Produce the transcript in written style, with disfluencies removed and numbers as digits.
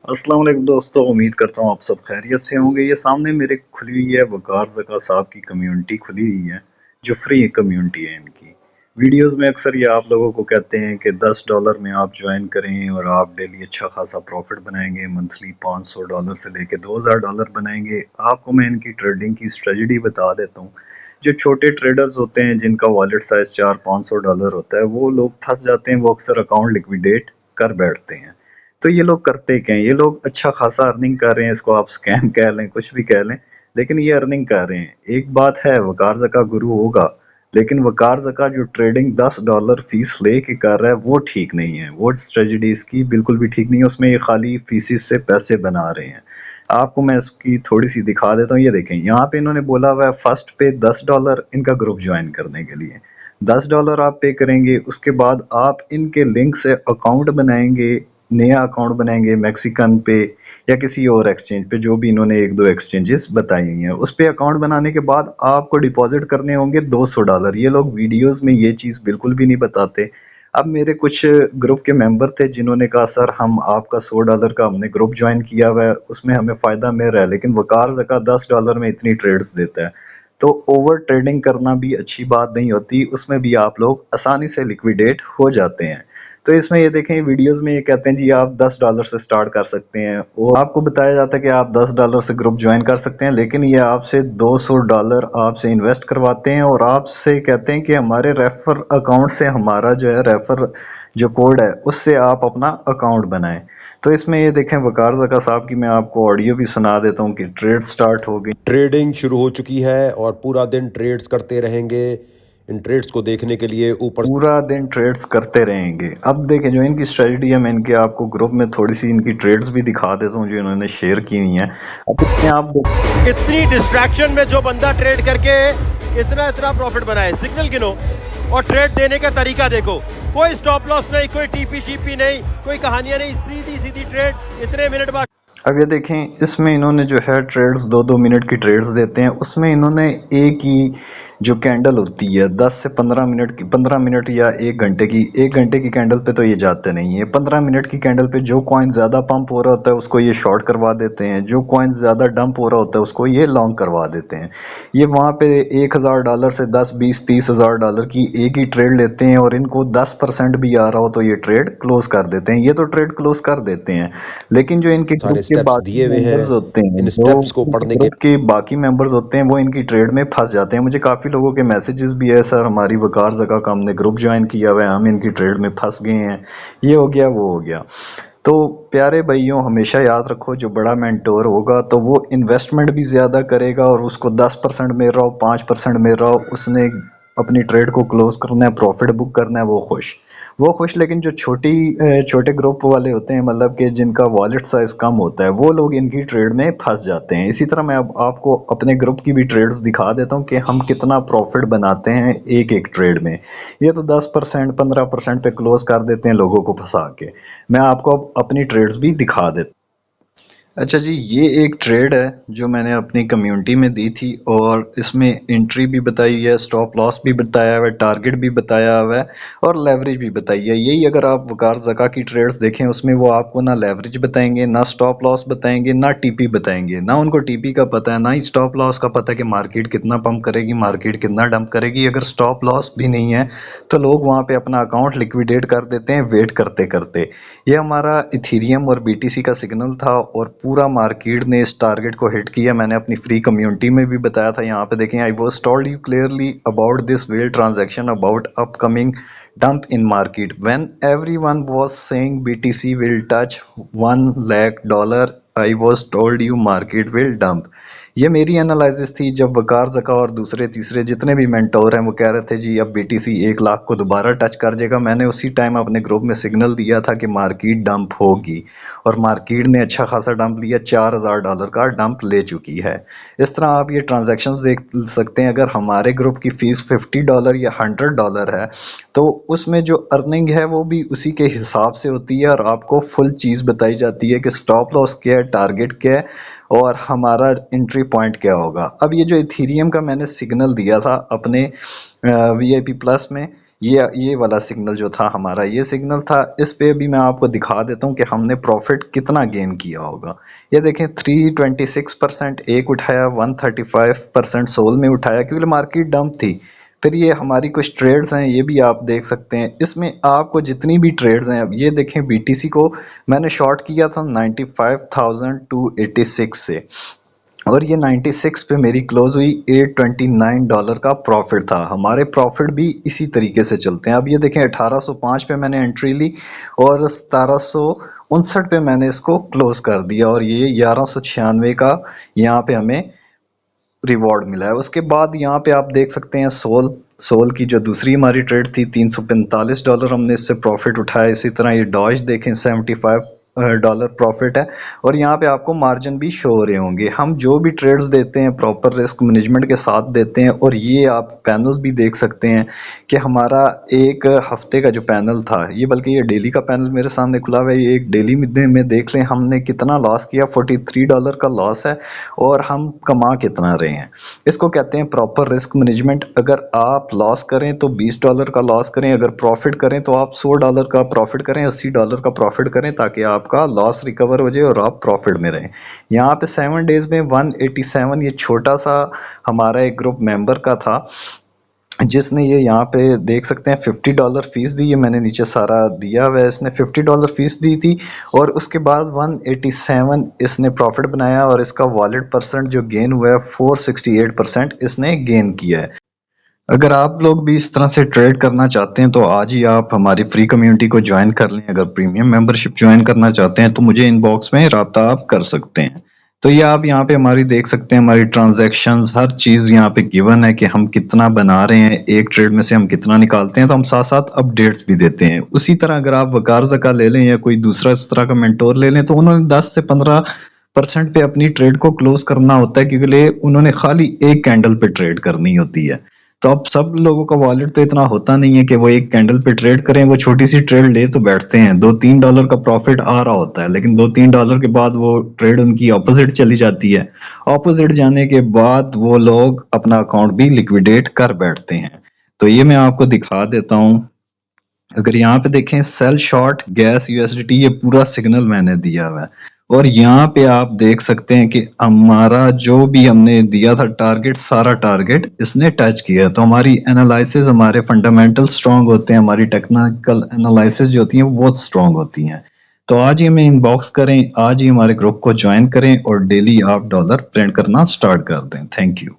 अस्सलाम वालेकुम दोस्तों, उम्मीद करता हूँ आप सब खैरियत से होंगे। ये सामने मेरे खुली हुई है वकार ज़का साहब की कम्युनिटी खुली हुई है, जो फ्री कम्युनिटी है इनकी। वीडियोस में अक्सर ये आप लोगों को कहते हैं कि $10 में आप ज्वाइन करें और आप डेली अच्छा खासा प्रॉफिट बनाएंगे, मंथली $500 से लेके $2000 बनाएंगे। आपको मैं इनकी ट्रेडिंग की स्ट्रेटजी बता देता हूँ। जो छोटे ट्रेडर्स होते हैं जिनका वॉलेट साइज $400-500 होता है, वो लोग फंस जाते हैं, वो अक्सर अकाउंट लिक्विडेट कर बैठते हैं। तो ये लोग करते क्या हैं, ये लोग अच्छा खासा अर्निंग कर रहे हैं, इसको आप स्कैम कह लें, कुछ भी कह लें, लेकिन ये अर्निंग कर रहे हैं। एक बात है, वकार ज़का गुरु होगा, लेकिन वकार ज़का जो ट्रेडिंग $10 फीस ले के कर रहा है वो ठीक नहीं है। वो स्ट्रेटजी इसकी बिल्कुल भी ठीक नहीं है, उसमें ये खाली फीसिस से पैसे बना रहे हैं। आपको मैं इसकी थोड़ी सी दिखा देता हूँ। ये देखें, यहाँ पे इन्होंने बोला हुआ है फर्स्ट पे $10 इनका ग्रुप ज्वाइन करने के लिए। $10 आप पे करेंगे, उसके बाद आप इनके लिंक से अकाउंट बनाएंगे, नया अकाउंट बनाएंगे मैक्सिकन पे या किसी और एक्सचेंज पे, जो भी इन्होंने एक दो एक्सचेंजेस बताई हुई हैं। उस पे अकाउंट बनाने के बाद आपको डिपॉजिट करने होंगे $200। ये लोग वीडियोस में ये चीज़ बिल्कुल भी नहीं बताते। अब मेरे कुछ ग्रुप के मेंबर थे जिन्होंने कहा सर हम आपका $100 का हमने ग्रुप ज्वाइन किया हुआ है, उसमें हमें फ़ायदा मिल रहा है, लेकिन वकार ज़का $10 में इतनी ट्रेड्स देता है। तो ओवर ट्रेडिंग करना भी अच्छी बात नहीं होती, उसमें भी आप लोग आसानी से लिक्विडेट हो जाते हैं। तो इसमें ये देखें, वीडियोस में ये कहते हैं जी आप $10 से स्टार्ट कर सकते हैं, और आपको बताया जाता है कि आप $10 से ग्रुप ज्वाइन कर सकते हैं, लेकिन ये आपसे $200 आपसे इन्वेस्ट करवाते हैं और आपसे कहते हैं कि हमारे रेफर अकाउंट से हमारा जो है रेफर जो कोड है उससे आप अपना अकाउंट बनाएं। तो इसमें ये देखें, वकार ज़का साहब की मैं आपको ऑडियो भी सुना देता हूँ कि ट्रेड स्टार्ट हो गई। ट्रेडिंग शुरू हो चुकी है और पूरा दिन ट्रेड्स करते रहेंगे। इन ट्रेड्स को देखने के लिए ऊपर पूरा दिन ट्रेड्स करते रहेंगे। अब देखें जो इनकी स्ट्रेटजी है, मैं इनके आपको ग्रुप में थोड़ी सी इनकी ट्रेड्स भी दिखा देता हूँ जो इन्होंने शेयर की हुई हैं। अब इसमें आप इतनी डिस्ट्रैक्शन में जो बंदा ट्रेड करके इतना इतना प्रॉफिट बनाए, सिग्नल गिनो और ट्रेड देने का तरीका देखो। कोई स्टॉप लॉस नहीं, कोई टीपी शीपी नहीं, कोई कहानियां नहीं, सीधी सीधी ट्रेड इतने मिनट बाद। अब ये देखें, इसमें इन्होंने जो है ट्रेड्स 2-2 मिनट की ट्रेड्स देते हैं। उसमें इन्होंने एक ही जो कैंडल होती है 10 से 15 मिनट की, 15 मिनट या 1 घंटे की, 1 घंटे की कैंडल पे तो ये जाते नहीं है। 15 मिनट की कैंडल पे जो कॉइन ज़्यादा पंप हो रहा होता है उसको ये शॉर्ट करवा देते हैं, जो कॉइन ज़्यादा डंप हो रहा होता है उसको ये लॉन्ग करवा देते हैं। ये वहाँ पे $1000 से 10, 20, $30,000 की एक ही ट्रेड लेते हैं, और इनको 10% भी आ रहा हो तो ये ट्रेड क्लोज कर देते हैं। ये तो ट्रेड क्लोज कर देते हैं, लेकिन जो इनके सारे ग्रुप के स्टेप्स बाकी दिए हुए मेंबर्स हैं। होते हैं, इन जो स्टेप्स को पढ़ने के ग्रुप के बाकी मेंबर्स होते हैं, वो इनकी ट्रेड में फंस जाते हैं। मुझे काफ़ी लोगों के मैसेजेस भी है, सर हमारी वकार ज़का का हमने ग्रुप ज्वाइन किया हुआ है, हम इनकी ट्रेड में फंस गए हैं, ये हो गया वो हो गया। तो प्यारे भाइयों, हमेशा याद रखो, जो बड़ा मेंटोर होगा तो वो इन्वेस्टमेंट भी ज़्यादा करेगा, और उसको 10% मिल रहा हो, 5% मिल रहा हो, उसने अपनी ट्रेड को क्लोज करना है, प्रॉफिट बुक करना है, वो खुश। लेकिन जो छोटे ग्रुप वाले होते हैं, मतलब कि जिनका वॉलेट साइज कम होता है, वो लोग इनकी ट्रेड में फंस जाते हैं। इसी तरह मैं अब आपको अपने ग्रुप की भी ट्रेड्स दिखा देता हूँ कि हम कितना प्रॉफिट बनाते हैं एक एक ट्रेड में। ये तो 10%, 15% पे क्लोज कर देते हैं लोगों को फंसा के। मैं आपको अब अपनी ट्रेड्स भी दिखा देता। अच्छा जी, ये एक ट्रेड है जो मैंने अपनी कम्युनिटी में दी थी, और इसमें एंट्री भी बताई है, स्टॉप लॉस भी बताया हुआ है, टारगेट भी बताया हुआ है, और लेवरेज भी बताई है। यही अगर आप वकार ज़का की ट्रेड्स देखें, उसमें वो आपको ना लेवरेज बताएंगे, ना स्टॉप लॉस बताएंगे, ना टीपी बताएंगे। ना उनको टीपी का पता है, ना ही स्टॉप लॉस का पता है कि मार्केट कितना पंप करेगी, मार्केट कितना डंप करेगी। अगर स्टॉप लॉस भी नहीं है तो लोग वहाँ पे अपना अकाउंट लिक्विडेट कर देते हैं वेट करते करते। ये हमारा इथीरियम और बीटीसी का सिग्नल था, और पूरा मार्केट ने इस टारगेट को हिट किया। मैंने अपनी फ्री कम्युनिटी में भी बताया था। यहाँ पे देखें, I was told you clearly about this well transaction about upcoming dump in market when everyone was saying BTC will touch $1 lakh, I was told you market will dump। ये मेरी analysis थी। जब वकार ज़का और दूसरे तीसरे जितने भी मेंटोर हैं वो कह रहे थे जी अब BTC 1 लाख को दोबारा टच कर जाएगा, मैंने उसी टाइम अपने ग्रुप में सिग्नल दिया था कि मार्केट डंप होगी, और मार्केट ने अच्छा खासा डंप लिया, $4000 का डंप ले चुकी है। इस तरह आप ये ट्रांजैक्शंस देख सकते हैं। अगर हमारे ग्रुप की फ़ीस $50 या $100 है तो उसमें जो अर्निंग है वो भी उसी के हिसाब से होती है, और आपको फुल चीज़ बताई जाती है कि स्टॉप लॉस क्या है, टारगेट क्या है, और हमारा एंट्री पॉइंट क्या होगा। अब ये जो इथीरियम का मैंने सिग्नल दिया था अपने VIP प्लस में, ये वाला सिग्नल जो था हमारा, ये सिग्नल था। इस पे भी मैं आपको दिखा देता हूँ कि हमने प्रॉफिट कितना गेन किया होगा। ये देखें 326% एक उठाया, 135% सोल में उठाया क्योंकि मार्केट डंप थी। फिर ये हमारी कुछ ट्रेड्स हैं, ये भी आप देख सकते हैं। इसमें आपको जितनी भी ट्रेड्स हैं, अब ये देखें BTC को मैंने शॉर्ट किया था 95,286 से, और ये 96 पे मेरी क्लोज हुई। $829 का प्रॉफिट था। हमारे प्रॉफिट भी इसी तरीके से चलते हैं। अब ये देखें 1805 पे मैंने एंट्री ली और 1759 पे मैंने इसको क्लोज कर दिया, और ये 1196 का यहाँ पे हमें रिवॉर्ड मिला है। उसके बाद यहाँ पे आप देख सकते हैं सोल की जो दूसरी हमारी ट्रेड थी, $345 हमने इससे प्रॉफिट उठाया। इसी तरह ये डॉज देखें $75 प्रॉफिट है, और यहाँ पे आपको मार्जिन भी शो हो रहे होंगे। हम जो भी ट्रेड्स देते हैं प्रॉपर रिस्क मैनेजमेंट के साथ देते हैं। और ये आप पैनल भी देख सकते हैं कि हमारा एक हफ्ते का जो पैनल था, ये बल्कि ये डेली का पैनल मेरे सामने खुला हुआ है। ये एक डेली में देख लें हमने कितना लॉस किया, $43 का लॉस है, और हम कमा कितना रहे हैं। इसको कहते हैं प्रॉपर रिस्क मैनेजमेंट। अगर आप लॉस करें तो $20 का लॉस करें, अगर प्रॉफिट करें तो आप $100 का प्रॉफिट करें, $80 का प्रॉफिट करें, ताकि आपका लॉस रिकवर हो जाए और आप प्रॉफिट में रहें। यहाँ पे 7 डेज में 187, ये छोटा सा हमारा एक ग्रुप मेंबर का था जिसने ये यहाँ पे देख सकते हैं $50 फीस दी। ये मैंने नीचे सारा दिया हुआ है। इसने $50 फीस दी थी, और उसके बाद 187 इसने प्रॉफिट बनाया, और इसका वॉलेट परसेंट जो गेन हुआ है 468% इसने गेन किया है। अगर आप लोग भी इस तरह से ट्रेड करना चाहते हैं तो आज ही आप हमारी फ्री कम्युनिटी को ज्वाइन कर लें। अगर प्रीमियम मेंबरशिप ज्वाइन करना चाहते हैं तो मुझे इनबॉक्स में राब्ता आप कर सकते हैं। तो ये आप यहाँ पे हमारी देख सकते हैं, हमारी ट्रांजैक्शंस हर चीज़ यहाँ पे गिवन है कि हम कितना बना रहे हैं, एक ट्रेड में से हम कितना निकालते हैं। तो हम साथ साथ अपडेट्स भी देते हैं। उसी तरह अगर आप वकार ज़का ले लें या कोई दूसरा इस तरह का मेंटोर ले लें, तो उन्होंने 10 से 15% पे अपनी ट्रेड को क्लोज करना होता है, क्योंकि उन्होंने खाली एक कैंडल पे ट्रेड करनी होती है। तो अब सब लोगों का वॉलेट तो इतना होता नहीं है कि वो एक कैंडल पे ट्रेड करें। वो छोटी सी ट्रेड ले तो बैठते हैं, $2-3 का प्रॉफिट आ रहा होता है, लेकिन $2-3 के बाद वो ट्रेड उनकी ऑपोजिट चली जाती है। ऑपोजिट जाने के बाद वो लोग अपना अकाउंट भी लिक्विडेट कर बैठते हैं। तो ये मैं आपको दिखा देता हूँ। अगर यहाँ पे देखें सेल शॉर्ट गैस USDT, ये पूरा सिग्नल मैंने दिया हुआ है, और यहाँ पे आप देख सकते हैं कि हमारा जो भी हमने दिया था टारगेट, सारा टारगेट इसने टच किया। तो हमारी एनालिसिस, हमारे फंडामेंटल स्ट्रांग होते हैं, हमारी टेक्निकल एनालिसिस जो होती हैं वो बहुत स्ट्रांग होती हैं। तो आज ही हमें इनबॉक्स करें, आज ही हमारे ग्रुप को ज्वाइन करें, और डेली आप डॉलर प्रिंट करना स्टार्ट कर दें। Thank you.